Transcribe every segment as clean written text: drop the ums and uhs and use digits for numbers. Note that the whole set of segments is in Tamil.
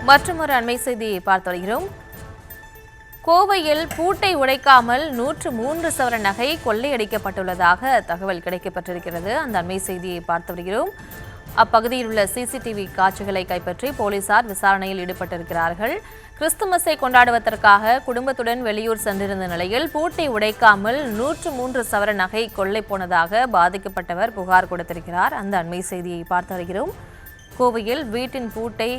மற்றொரு அண்மை செய்தியை பார்த்து வருகிறோம். கோவையில் பூட்டை உடைக்காமல் 103 சவரன் நகை கொள்ளையடிக்கப்பட்டுள்ளதாக தகவல் கிடைக்கப்பட்டிருக்கிறது. அந்த அண்மை செய்தியை பார்த்து வருகிறோம். அப்பகுதியில் உள்ள சிசிடிவி காட்சிகளை கைப்பற்றி போலீசார் விசாரணையில் ஈடுபட்டிருக்கிறார்கள். கிறிஸ்துமஸை கொண்டாடுவதற்காக குடும்பத்துடன் வெளியூர் சென்றிருந்த நிலையில் பூட்டை உடைக்காமல் 103 சவரன் நகை கொள்ளை போனதாக பாதிக்கப்பட்டவர் புகார் கொடுத்திருக்கிறார். அந்த அண்மை செய்தியை பார்த்து வருகிறோம். கோவையில் வீட்டின் பூட்டை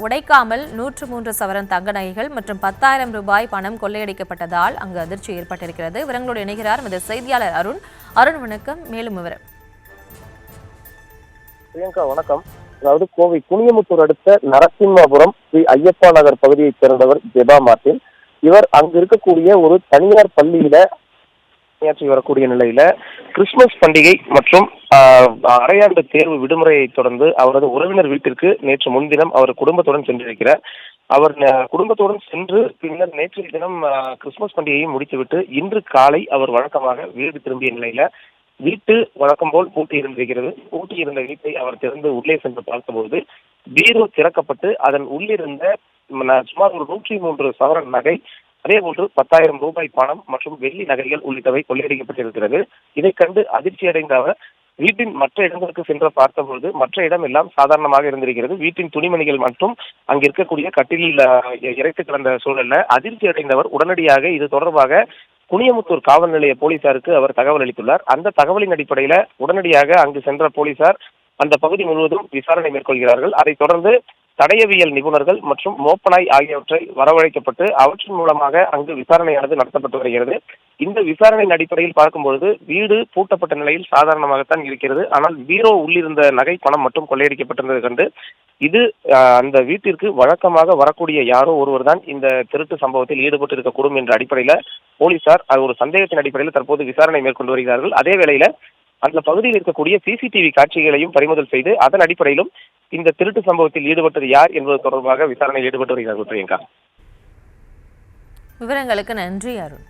உடைக்காமல் 103 சவரன் தங்க நகைகள் மற்றும் 10,000 ரூபாய் பணம் கொள்ளையடிக்கப்பட்டதால் அங்கு அதிர்ச்சி ஏற்பட்டிருக்கிறது. விவரங்களோடு இணைகிறார் நமது செய்தியாளர் அருண். அருண், வணக்கம். மேலும் விவரம். பிரியங்கா, வணக்கம். அதாவது கோவை குனியமுத்தூர் அடுத்த நரசிம்மபுரம் ஸ்ரீ ஐயப்பா நகர் பகுதியைச் சேர்ந்தவர் ஜெபா மார்டின். இவர் அங்கு இருக்கக்கூடிய ஒரு தனியார் பள்ளியில பணியாற்றி வரக்கூடிய நிலையில கிறிஸ்துமஸ் பண்டிகை மற்றும் அரையாண்டு தேர்வு விடுமுறையை தொடர்ந்து அவரது உறவினர் வீட்டிற்கு நேற்று முன்தினம் அவர் குடும்பத்துடன் சென்றிருக்கிறார். அவர் குடும்பத்துடன் சென்று பின்னர் நேற்றைய தினம் கிறிஸ்துமஸ் பண்டிகையை முடித்துவிட்டு இன்று காலை அவர் வழக்கமாக வீடு திரும்பிய நிலையில வீட்டு வழக்கம் போல் பூட்டி இருந்திருக்கிறது. பூட்டி இருந்த வீட்டை அவர் திறந்து உள்ளே சென்று பார்த்தபோது பீரோ திறக்கப்பட்டு அதன் உள்ளிருந்த சுமார் ஒரு 103 சவரன் நகை, அதே போன்று 10,000 ரூபாய் பணம் மற்றும் வெள்ளி நகைகள் உள்ளிட்டவை கொள்ளையடிக்கப்பட்டிருக்கிறது. இதை கண்டு அதிர்ச்சி அடைந்த அவர் வீட்டின் மற்ற இடங்களுக்கு சென்று பார்த்தபோது மற்ற இடம் எல்லாம் சாதாரணமாக இருந்திருக்கிறது. வீட்டின் துணிமணிகள் மற்றும் அங்கு இருக்கக்கூடிய கட்டிலில் இறைத்து கிடந்த சூழல்ல அதிர்ச்சி அடைந்தவர் உடனடியாக இது தொடர்பாக குனியமுத்தூர் காவல் நிலைய போலீசாருக்கு அவர் தகவல் அளித்துள்ளார். அந்த தகவலின் அடிப்படையில உடனடியாக அங்கு சென்ற போலீசார் அந்த பகுதி முழுவதும் விசாரணை மேற்கொள்கிறார்கள். அதைத் தொடர்ந்து தடயவியல் நிபுணர்கள் மற்றும் மோப்பனாய் ஆகியவற்றை வரவழைக்கப்பட்டு அவற்றின் மூலமாக அங்கு விசாரணையானது நடத்தப்பட்டு வருகிறது. இந்த விசாரணையின் அடிப்படையில் பார்க்கும்பொழுது வீடு பூட்டப்பட்ட நிலையில் சாதாரணமாகத்தான் இருக்கிறது. ஆனால் பீரோ உள்ளிருந்த நகை பணம் மட்டும் கொள்ளையடிக்கப்பட்டிருந்தது கண்டு இது அந்த வீட்டிற்கு வழக்கமாக வரக்கூடிய யாரோ ஒருவர் தான் இந்த திருட்டு சம்பவத்தில் ஈடுபட்டு இருக்கக்கூடும் என்ற அடிப்படையில போலீசார் அது ஒரு சந்தேகத்தின் அடிப்படையில் தற்போது விசாரணை மேற்கொண்டு வருகிறார்கள். அதே வேளையில அந்த பகுதியில் இருக்கக்கூடிய சிசிடிவி காட்சிகளையும் பறிமுதல் செய்து அதன் அடிப்படையிலும் இந்த திருட்டு சம்பவத்தில் ஈடுபட்டது யார் என்பது தொடர்பாக விசாரணையில் ஈடுபட்டு வருகிறார்கள். பிரியங்கா, விவரங்களுக்கு நன்றி அருண்.